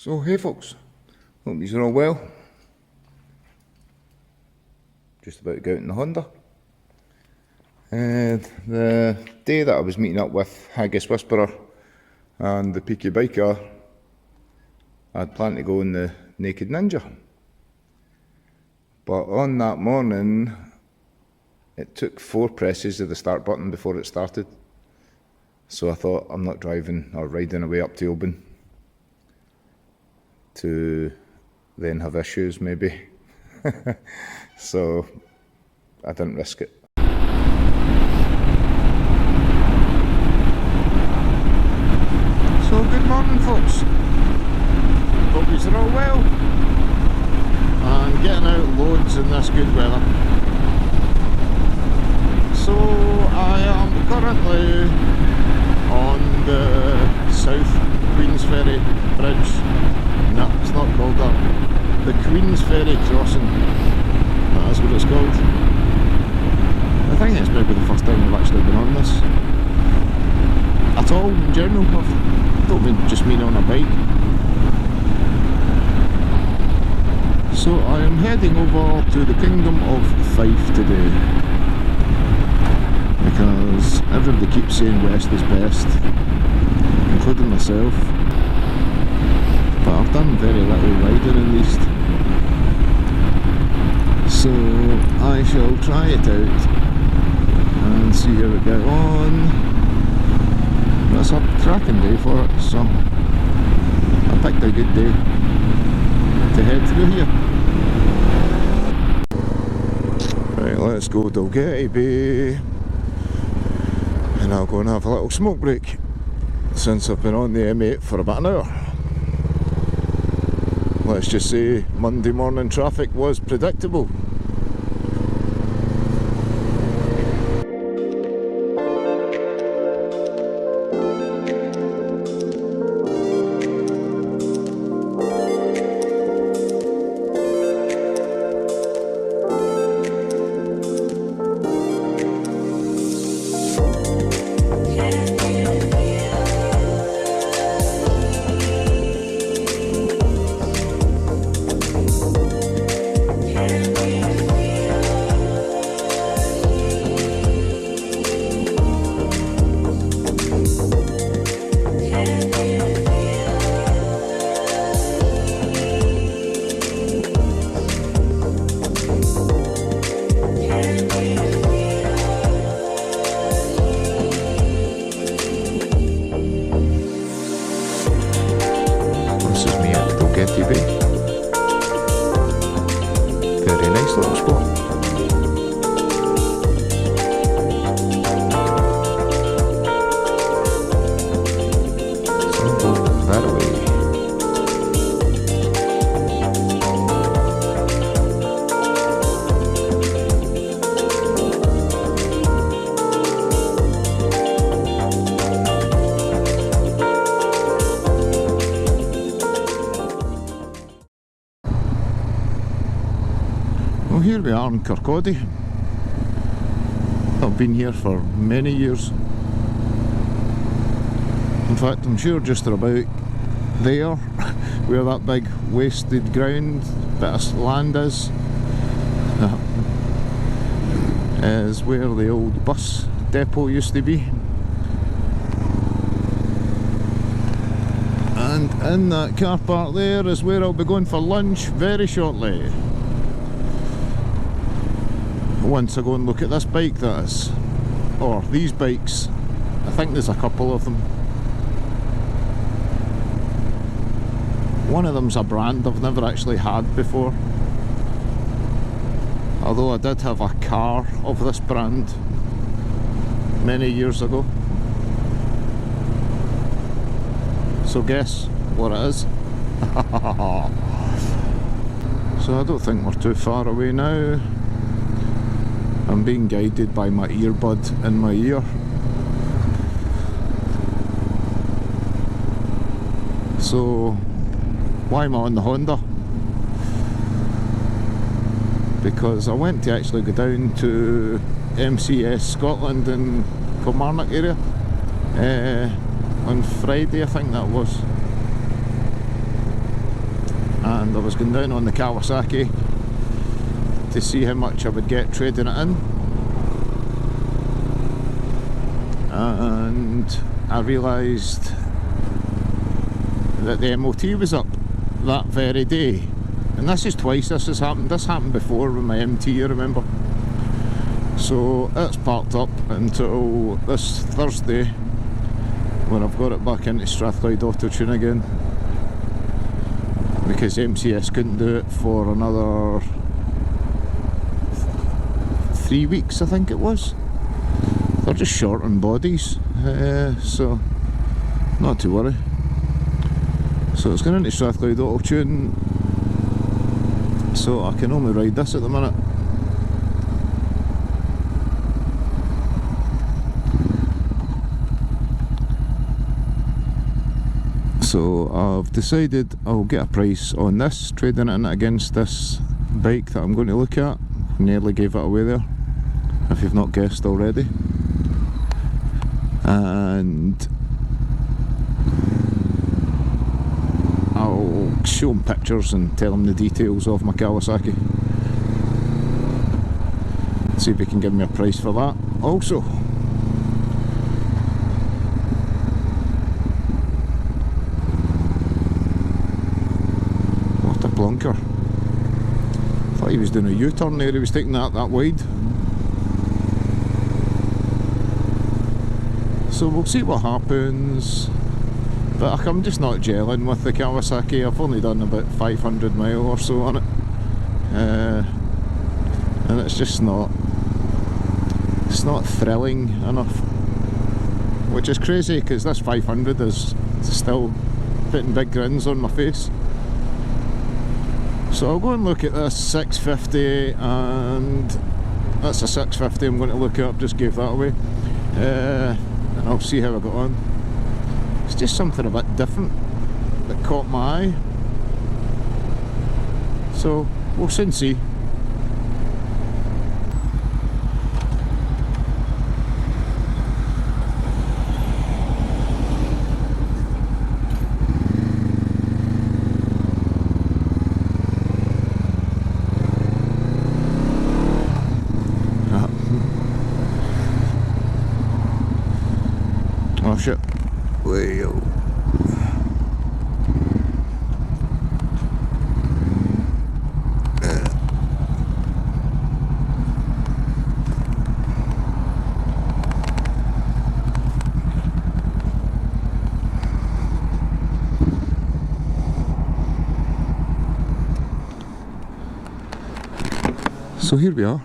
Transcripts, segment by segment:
So hey folks, hope you're all well. Just about to go out in the Honda. The day that I was meeting up with Haggis Whisperer and the Peaky Biker, I'd planned to go in the Naked Ninja. But on that morning, it took 4 presses of the start button before it started. So I thought, I'm not driving or riding away up to Oban to then have issues maybe. So I didn't risk it. So good morning folks, hope you're all well and getting out loads in this good weather. So I am currently on the South Queensferry Bridge. No, it's not called that. The Queensferry Crossing. That's what it's called. I think it's maybe the first time I've actually been on this. At all, in general. I don't just mean on a bike. So I am heading over to the Kingdom of Fife today. Because everybody keeps saying west is best, including myself. But I've done very little riding in the east, so I shall try it out and see how it goes on. It's a cracking day for it, so I picked a good day to head through here. Right, let's go Dalgety Bay, and I'll go and have a little smoke break since I've been on the M8 for about an hour. Let's just say Monday morning traffic was predictable. Very nice little spot. So we'll go that way. Well, here we are in Kirkcaldy. I've been here for many years. In fact, I'm sure just about there, where that big wasted ground bit of land is where the old bus depot used to be. And in that car park there is where I'll be going for lunch very shortly. Once I go and look at this bike, that is, or these bikes. I think there's a couple of them. One of them's a brand I've never actually had before, although I did have a car of this brand many years ago. So guess what it is. So I don't think we're too far away now. I'm being guided by my earbud in my ear. So, why am I on the Honda? Because I went to actually go down to MCS Scotland in Kilmarnock area on Friday, I think that was. and I was going down on the Kawasaki to see how much I would get trading it in, and I realised that the MOT was up that very day. And this is twice this has happened. This happened before with my MT, I remember. So it's parked up until this Thursday when I've got it back into Strathclyde Auto Tune again, because MCS couldn't do it for another 3 weeks, I think it was. They're just short on bodies, so not to worry. So it's going into Strathclyde Auto Tune, so I can only ride this at the minute. So I've decided I'll get a price on this, trading it in against this bike that I'm going to look at. Nearly gave it away there, if you've not guessed already. And I'll show him pictures and tell him the details of my Kawasaki. See if he can give me a price for that also. What a plonker. Thought he was doing a U-turn there, he was taking that wide. So we'll see what happens. But I'm just not gelling with the Kawasaki. I've only done about 500 mile or so on it, and it's just not thrilling enough, which is crazy because this 500 is still putting big grins on my face. So I'll go and look at this 650, and that's a 650 I'm going to look up, just gave that away, and I'll see how I got on. It's just something a bit different that caught my eye, so we'll soon see. Oh shit. Whoa. So here we are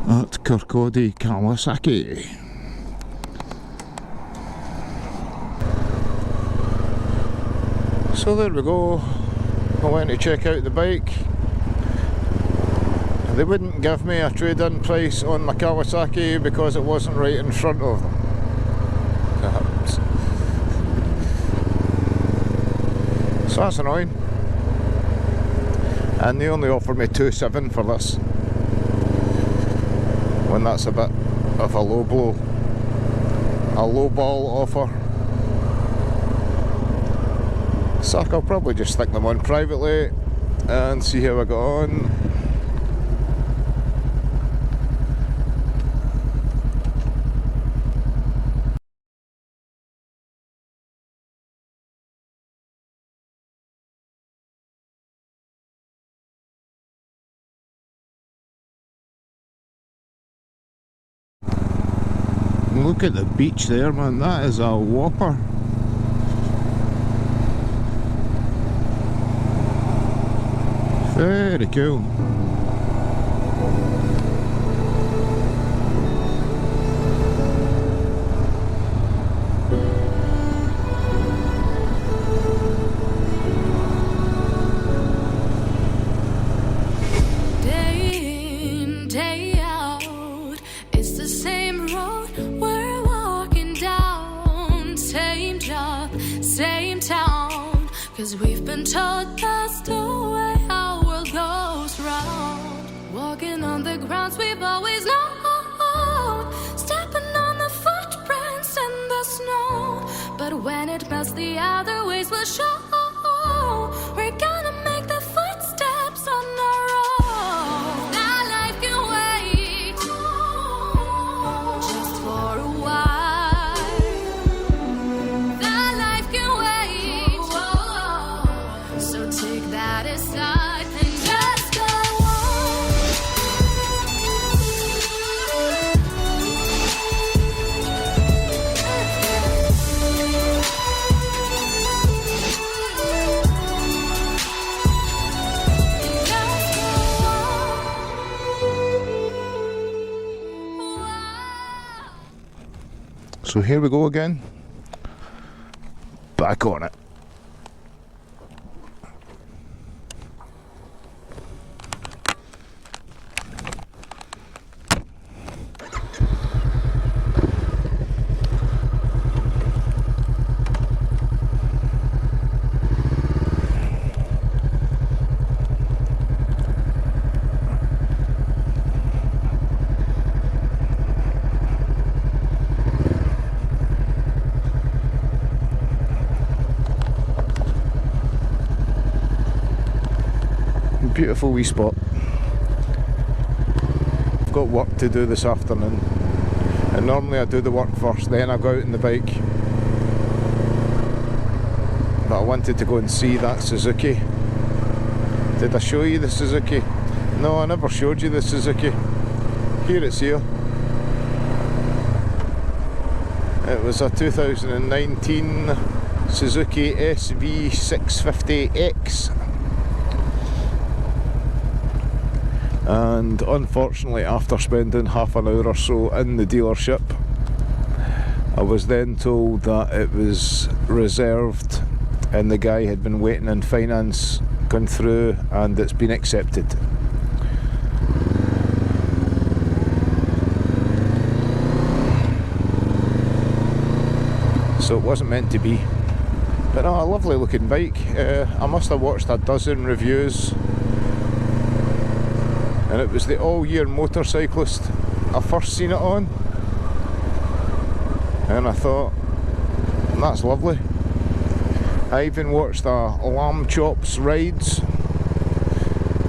at Kirkcaldy Kawasaki. So there we go. I went to check out the bike. They wouldn't give me a trade-in price on my Kawasaki because it wasn't right in front of them. That happens. So that's annoying. And they only offered me 2.7 for this, when that's a bit of a low blow, a low ball offer. So I'll probably just stick them on privately and see how I got on. Look at the beach there, man, that is a whopper. Very cool. Day in, day out, it's the same road we're walking down. Same job, same town, 'cause we've been told that's the way our world goes round. Walking on the grounds we've always known, stepping on the footprints in the snow. But when it melts, the other ways will show. We're gonna make So here we go again. Back on it. Beautiful wee spot. I've got work to do this afternoon, and normally I do the work first, then I go out on the bike. But I wanted to go and see that Suzuki. Did I show you the Suzuki? No, I never showed you the Suzuki. Here it's here. It was a 2019 Suzuki CB500F. And unfortunately, after spending half an hour or so in the dealership, I was then told that it was reserved and the guy had been waiting in finance, gone through, and it's been accepted. So it wasn't meant to be. But no, a lovely looking bike. I must have watched a dozen reviews, and it was the all-year motorcyclist I first seen it on, and I thought, that's lovely. I even watched a Lamb Chops Rides,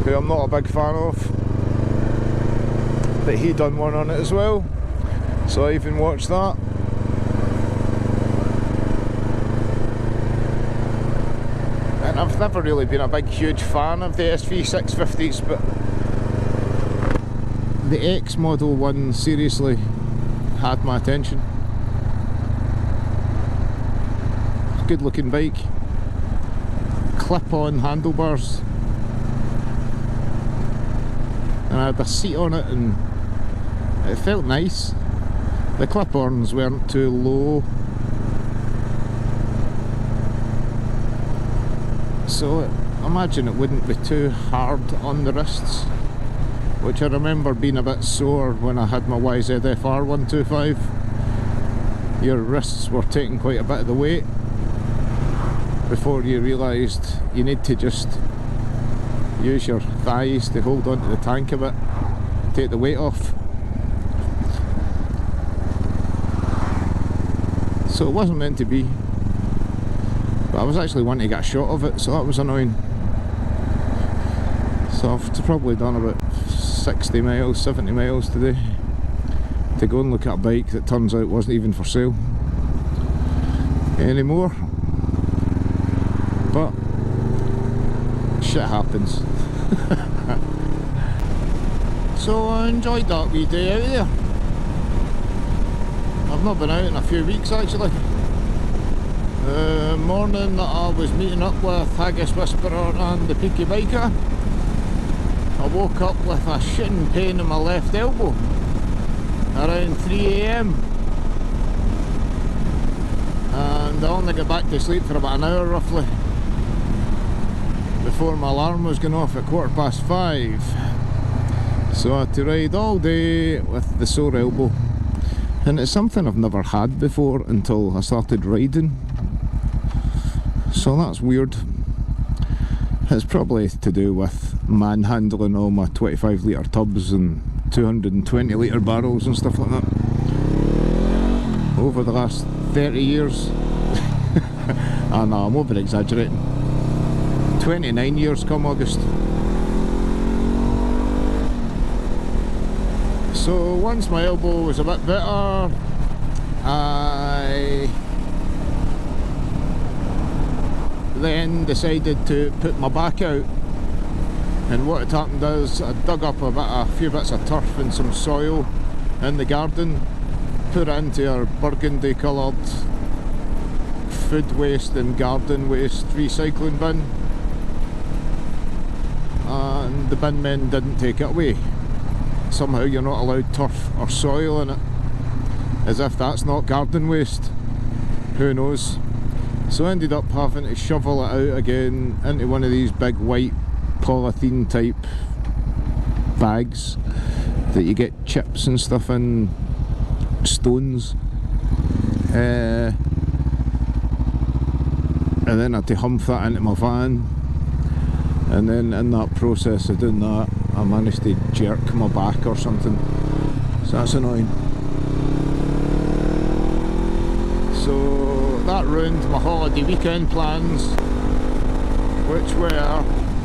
who I'm not a big fan of, but he done one on it as well, so I even watched that. And I've never really been a big huge fan of the SV650s, but the X model one seriously had my attention. Good looking bike, clip-on handlebars, and I had a seat on it and it felt nice. The clip-ons weren't too low, so I imagine it wouldn't be too hard on the wrists, which I remember being a bit sore when I had my YZF-R 125. Your wrists were taking quite a bit of the weight before you realised you need to just use your thighs to hold onto the tank a bit, take the weight off. So it wasn't meant to be, but I was actually wanting to get a shot of it, so that was annoying. So I've probably done about 60 miles, 70 miles today to go and look at a bike that turns out wasn't even for sale anymore. But shit happens. So I enjoyed that wee day out there. I've not been out in a few weeks actually. The morning that I was meeting up with Haggis Whisperer and the Peaky Biker, I woke up with a shitting pain in my left elbow around 3 AM, and I only got back to sleep for about an hour roughly before my alarm was going off at 5:15. So I had to ride all day with the sore elbow, and it's something I've never had before until I started riding, so that's weird. It's probably to do with manhandling all my 25 litre tubs and 220 litre barrels and stuff like that over the last 30 years. I know, I'm over exaggerating. 29 years come August. So once my elbow was a bit better, I then decided to put my back out, and what had happened is I dug up a few bits of turf and some soil in the garden, put it into our burgundy coloured food waste and garden waste recycling bin, and the bin men didn't take it away. Somehow you're not allowed turf or soil in it, as if that's not garden waste. Who knows? So I ended up having to shovel it out again into one of these big white polythene type bags that you get chips and stuff in, stones, and then I had to humph that into my van, and then in that process of doing that I managed to jerk my back or something, so that's annoying. So that ruined my holiday weekend plans, which were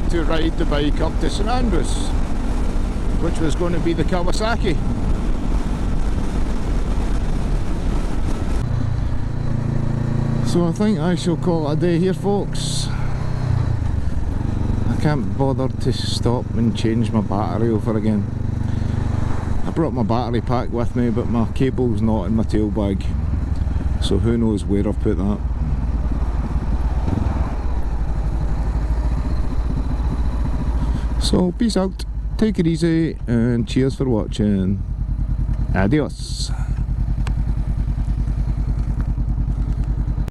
to ride the bike up to St Andrews, which was going to be the Kawasaki. So I think I shall call it a day here, folks. I can't bother to stop and change my battery over again. I brought my battery pack with me, but my cable's not in my tail bag, so who knows where I've put that. So peace out, take it easy, and cheers for watching. Adios.